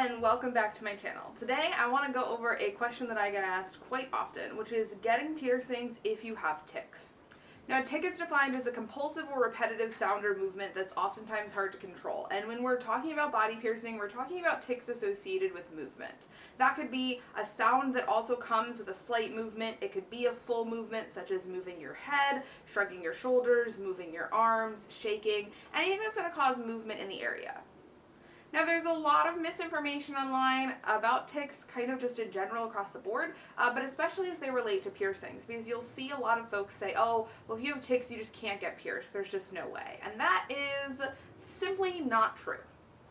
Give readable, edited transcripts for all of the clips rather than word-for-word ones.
and welcome back to my channel. Today I want to go over a question that I get asked quite often, which is getting piercings if you have tics. Now, a tic is defined as a compulsive or repetitive sound or movement that's oftentimes hard to control. And when we're talking about body piercing, we're talking about tics associated with movement. That could be a sound that also comes with a slight movement. It could be a full movement, such as moving your head, shrugging your shoulders, moving your arms, shaking, anything that's going to cause movement in the area. Now, there's a lot of misinformation online about tics, kind of just in general across the board, but especially as they relate to piercings, because you'll see a lot of folks say, oh, well, if you have tics, you just can't get pierced. There's just no way. And that is simply not true.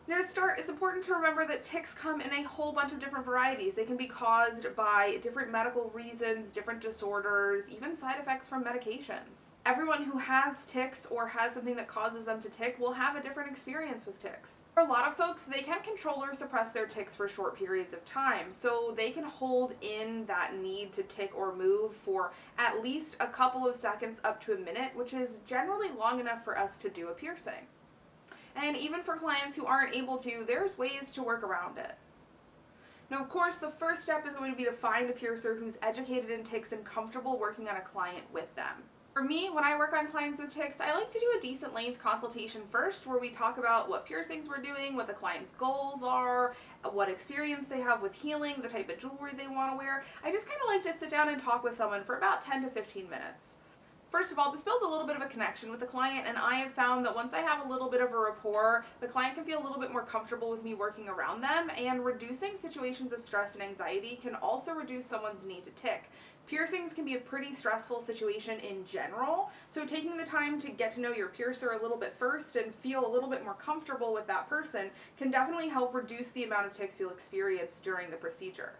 Now, to start, it's important to remember that tics come in a whole bunch of different varieties. They can be caused by different medical reasons, different disorders, even side effects from medications. Everyone who has tics or has something that causes them to tic will have a different experience with tics. For a lot of folks, they can control or suppress their tics for short periods of time, so they can hold in that need to tic or move for at least a couple of seconds up to a minute, which is generally long enough for us to do a piercing. And even for clients who aren't able to, there's ways to work around it. Now, of course, the first step is going to be to find a piercer who's educated in tics and comfortable working on a client with them. For me, when I work on clients with tics, I like to do a decent length consultation first, where we talk about what piercings we're doing, what the client's goals are, what experience they have with healing, the type of jewelry they want to wear. I just kind of like to sit down and talk with someone for about 10 to 15 minutes. First of all, this builds a little bit of a connection with the client, and I have found that once I have a little bit of a rapport, the client can feel a little bit more comfortable with me working around them, and reducing situations of stress and anxiety can also reduce someone's need to tic. Piercings can be a pretty stressful situation in general, so taking the time to get to know your piercer a little bit first and feel a little bit more comfortable with that person can definitely help reduce the amount of tics you'll experience during the procedure.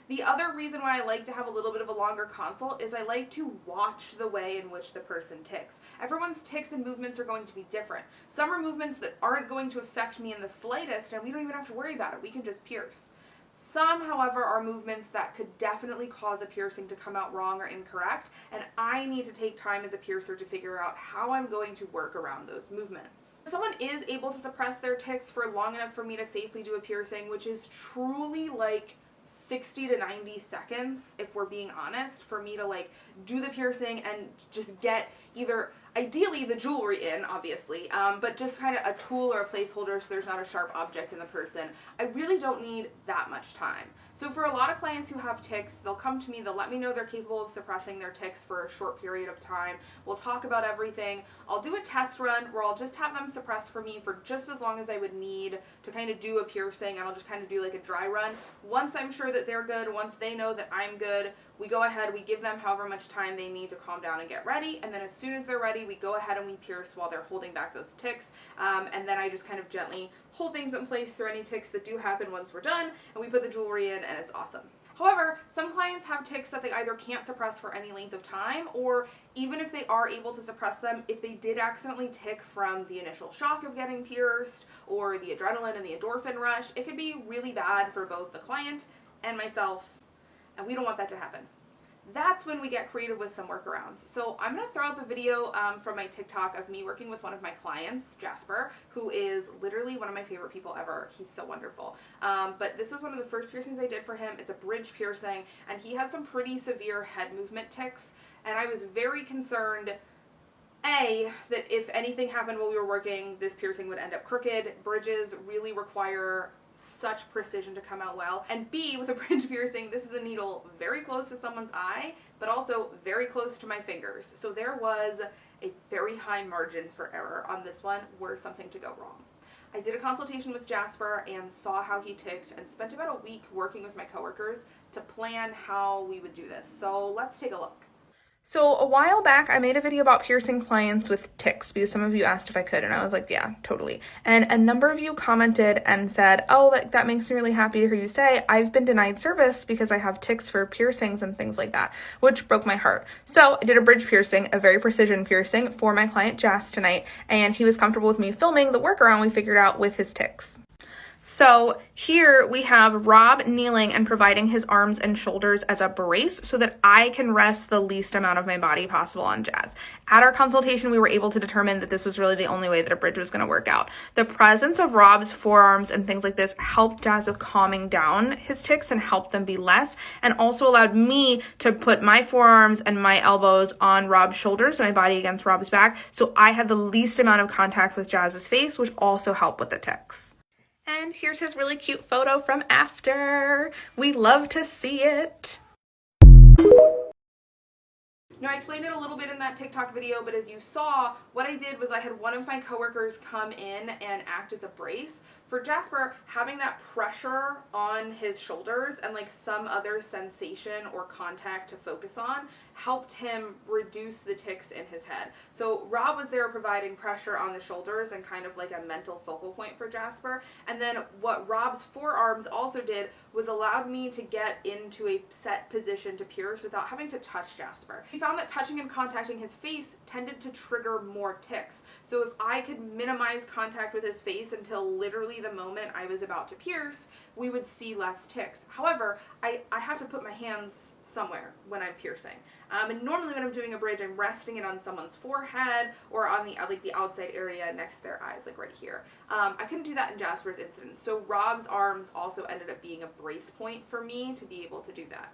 The other reason why I like to have a little bit of a longer consult is I like to watch the way in which the person tics. Everyone's tics and movements are going to be different. Some are movements that aren't going to affect me in the slightest, and we don't even have to worry about it. We can just pierce. Some, however, are movements that could definitely cause a piercing to come out wrong or incorrect, and I need to take time as a piercer to figure out how I'm going to work around those movements. If someone is able to suppress their tics for long enough for me to safely do a piercing, which is truly like 60 to 90 seconds, if we're being honest, for me to do the piercing and just get either, ideally, the jewelry in, obviously, but just kind of a tool or a placeholder so there's not a sharp object in the person. I really don't need that much time. So for a lot of clients who have tics, they'll come to me, they'll let me know they're capable of suppressing their tics for a short period of time. We'll talk about everything. I'll do a test run where I'll just have them suppress for me for just as long as I would need to kind of do a piercing, and I'll just kind of do like a dry run. Once I'm sure that they're good, once they know that I'm good, we go ahead, we give them however much time they need to calm down and get ready, and then as soon as they're ready, we go ahead and we pierce while they're holding back those tics, and then I just kind of gently hold things in place through any tics that do happen once we're done, and we put the jewelry in, and it's awesome. However, some clients have tics that they either can't suppress for any length of time, or even if they are able to suppress them, if they did accidentally tic from the initial shock of getting pierced, or the adrenaline and the endorphin rush, it could be really bad for both the client and myself, and we don't want that to happen. That's when we get creative with some workarounds. So I'm going to throw up a video from my TikTok of me working with one of my clients, Jasper, who is literally one of my favorite people ever. He's so wonderful. But this was one of the first piercings I did for him. It's a bridge piercing, and he had some pretty severe head movement tics, and I was very concerned, A, that if anything happened while we were working, this piercing would end up crooked. Bridges really require such precision to come out well, and B, with a bridge piercing, this is a needle very close to someone's eye, but also very close to my fingers, so there was a very high margin for error on this one were something to go wrong. I did a consultation with Jasper and saw how he ticked, and spent about a week working with my coworkers to plan how we would do this, so let's take a look. So a while back, I made a video about piercing clients with tics because some of you asked if I could, and I was like, yeah, totally. And a number of you commented and said, oh, that makes me really happy to hear you say, I've been denied service because I have tics for piercings and things like that, which broke my heart. So I did a bridge piercing, a very precision piercing for my client Jas tonight, and he was comfortable with me filming the workaround we figured out with his tics. So here we have Rob kneeling and providing his arms and shoulders as a brace so that I can rest the least amount of my body possible on Jazz. At our consultation, we were able to determine that this was really the only way that a bridge was going to work out. The presence of Rob's forearms and things like this helped Jazz with calming down his tics and helped them be less, and also allowed me to put my forearms and my elbows on Rob's shoulders, my body against Rob's back, so I had the least amount of contact with Jazz's face, which also helped with the tics. And here's his really cute photo from after. We love to see it. Now, I explained it a little bit in that TikTok video, but as you saw, what I did was I had one of my coworkers come in and act as a brace. For Jasper, having that pressure on his shoulders and like some other sensation or contact to focus on helped him reduce the tics in his head. So Rob was there providing pressure on the shoulders and kind of like a mental focal point for Jasper. And then what Rob's forearms also did was allowed me to get into a set position to pierce without having to touch Jasper. We found that touching and contacting his face tended to trigger more tics. So if I could minimize contact with his face until literally the moment I was about to pierce, we would see less tics. However, I have to put my hands somewhere when I'm piercing. And normally when I'm doing a bridge, I'm resting it on someone's forehead or on the outside area next to their eyes, like right here. I couldn't do that in Jasper's incident. So Rob's arms also ended up being a brace point for me to be able to do that.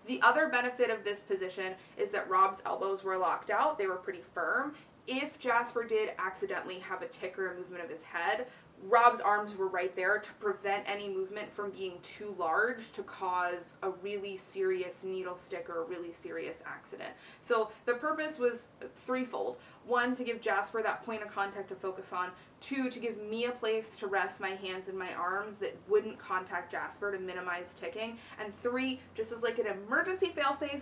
The other benefit of this position is that Rob's elbows were locked out. They were pretty firm. If Jasper did accidentally have a tic or a movement of his head, Rob's arms were right there to prevent any movement from being too large to cause a really serious needle stick or a really serious accident. So the purpose was threefold. One, to give Jasper that point of contact to focus on. Two, to give me a place to rest my hands and my arms that wouldn't contact Jasper to minimize ticking. And three, just as like an emergency failsafe,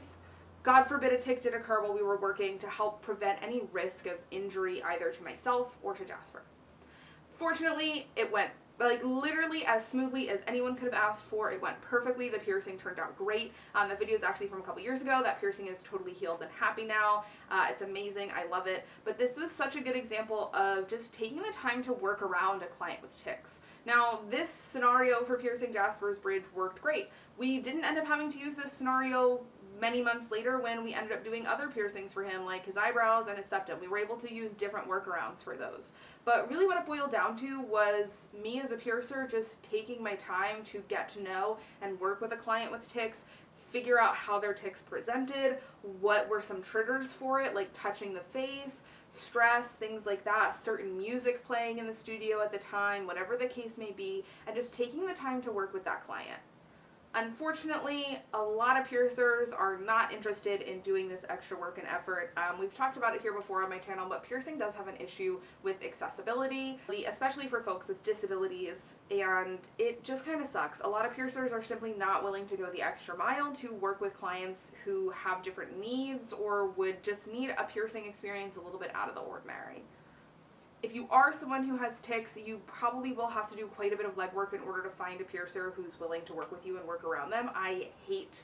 God forbid a tic did occur while we were working, to help prevent any risk of injury either to myself or to Jasper. Fortunately, it went like literally as smoothly as anyone could have asked for. It went perfectly. The piercing turned out great. The video is actually from a couple years ago. That piercing is totally healed and happy now. It's amazing. I love it. But this was such a good example of just taking the time to work around a client with tics. Now, this scenario for piercing Jasper's bridge worked great. We didn't end up having to use this scenario many months later when we ended up doing other piercings for him, like his eyebrows and his septum. We were able to use different workarounds for those. But really what it boiled down to was me as a piercer just taking my time to get to know and work with a client with tics, figure out how their tics presented, what were some triggers for it, like touching the face, stress, things like that, certain music playing in the studio at the time, whatever the case may be, and just taking the time to work with that client. Unfortunately, a lot of piercers are not interested in doing this extra work and effort. We've talked about it here before on my channel, but piercing does have an issue with accessibility, especially for folks with disabilities, and it just kind of sucks. A lot of piercers are simply not willing to go the extra mile to work with clients who have different needs or would just need a piercing experience a little bit out of the ordinary. If you are someone who has tics, you probably will have to do quite a bit of legwork in order to find a piercer who's willing to work with you and work around them. I hate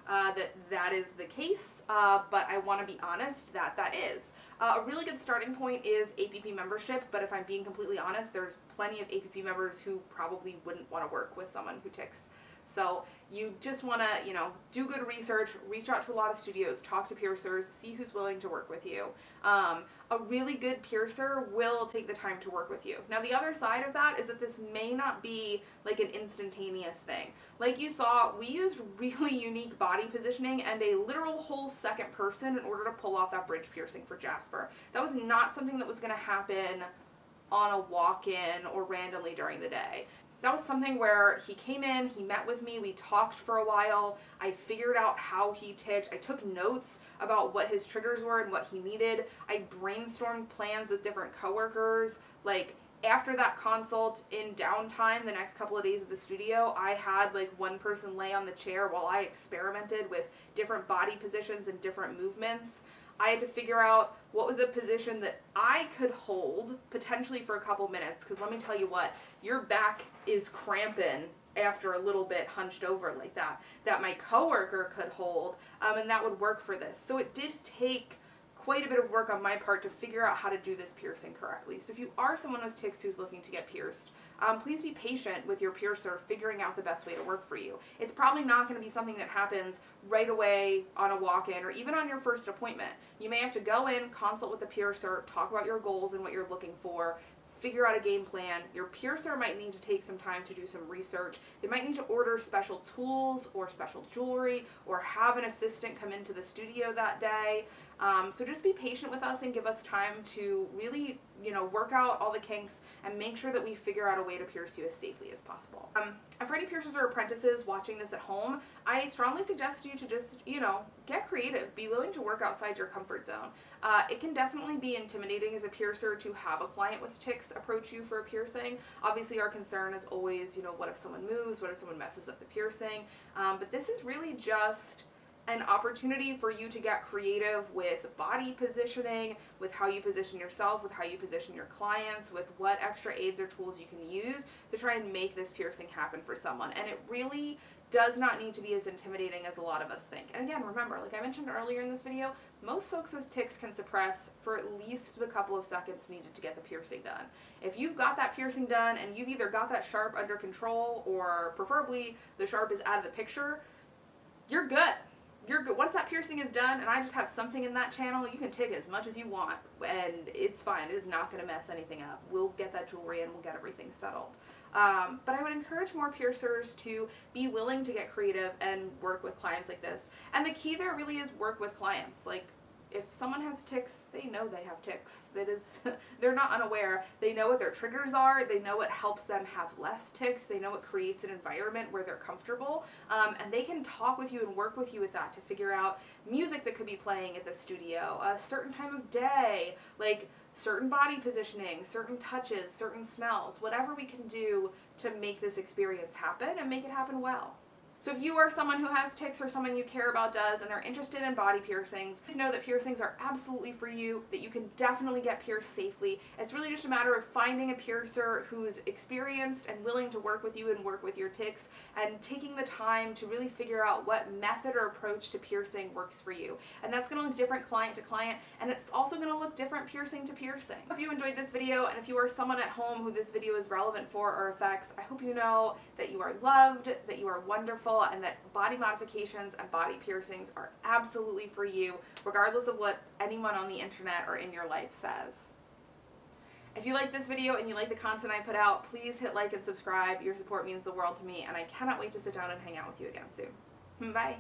that is the case, but I want to be honest that is. A really good starting point is APP membership, but if I'm being completely honest, there's plenty of APP members who probably wouldn't want to work with someone who tics. So you just want to, do good research, reach out to a lot of studios, talk to piercers, see who's willing to work with you. A really good piercer will take the time to work with you. Now the other side of that is that this may not be like an instantaneous thing. Like you saw, we used really unique body positioning and a literal whole second person in order to pull off that bridge piercing for Jasper. That was not something that was going to happen on a walk-in or randomly during the day. That was something where he came in, he met with me, we talked for a while, I figured out how he ticked, I took notes about what his triggers were and what he needed, I brainstormed plans with different coworkers. Like, after that consult, in downtime the next couple of days at the studio, I had like one person lay on the chair while I experimented with different body positions and different movements. I had to figure out what was a position that I could hold, potentially for a couple minutes, because let me tell you what, your back is cramping after a little bit hunched over like that my coworker could hold, and that would work for this. So it did take quite a bit of work on my part to figure out how to do this piercing correctly. So if you are someone with tics who's looking to get pierced, please be patient with your piercer figuring out the best way to work for you. It's probably not going to be something that happens right away on a walk-in or even on your first appointment. You may have to go in, consult with the piercer, talk about your goals and what you're looking for, figure out a game plan. Your piercer might need to take some time to do some research. They might need to order special tools or special jewelry or have an assistant come into the studio that day. So just be patient with us and give us time to really, work out all the kinks and make sure that we figure out a way to pierce you as safely as possible. For any piercers or apprentices watching this at home, I strongly suggest you to just, get creative. Be willing to work outside your comfort zone. It can definitely be intimidating as a piercer to have a client with tics approach you for a piercing. Obviously, our concern is always, what if someone moves? What if someone messes up the piercing? But this is really just an opportunity for you to get creative with body positioning, with how you position yourself, with how you position your clients, with what extra aids or tools you can use to try and make this piercing happen for someone. And it really does not need to be as intimidating as a lot of us think. And again, remember, like I mentioned earlier in this video, most folks with tics can suppress for at least the couple of seconds needed to get the piercing done. If you've got that piercing done and you've either got that sharp under control or preferably the sharp is out of the picture, you're good. You're good. Once that piercing is done and I just have something in that channel, you can take as much as you want and it's fine. It is not going to mess anything up. We'll get that jewelry and we'll get everything settled. But I would encourage more piercers to be willing to get creative and work with clients like this. And the key there really is work with clients. Like, if someone has tics, they know they have tics. That is, they're not unaware. They know what their triggers are. They know what helps them have less tics. They know what creates an environment where they're comfortable. And they can talk with you and work with you with that to figure out music that could be playing at the studio, a certain time of day, like certain body positioning, certain touches, certain smells, whatever we can do to make this experience happen and make it happen well. So if you are someone who has tics or someone you care about does and they're interested in body piercings, please know that piercings are absolutely for you, that you can definitely get pierced safely. It's really just a matter of finding a piercer who's experienced and willing to work with you and work with your tics and taking the time to really figure out what method or approach to piercing works for you. And that's going to look different client to client, and it's also going to look different piercing to piercing. I hope you enjoyed this video, and if you are someone at home who this video is relevant for or affects, I hope you know that you are loved, that you are wonderful, and that body modifications and body piercings are absolutely for you, regardless of what anyone on the internet or in your life says. If you like this video and you like the content I put out, please hit like and subscribe. Your support means the world to me, and I cannot wait to sit down and hang out with you again soon. Bye.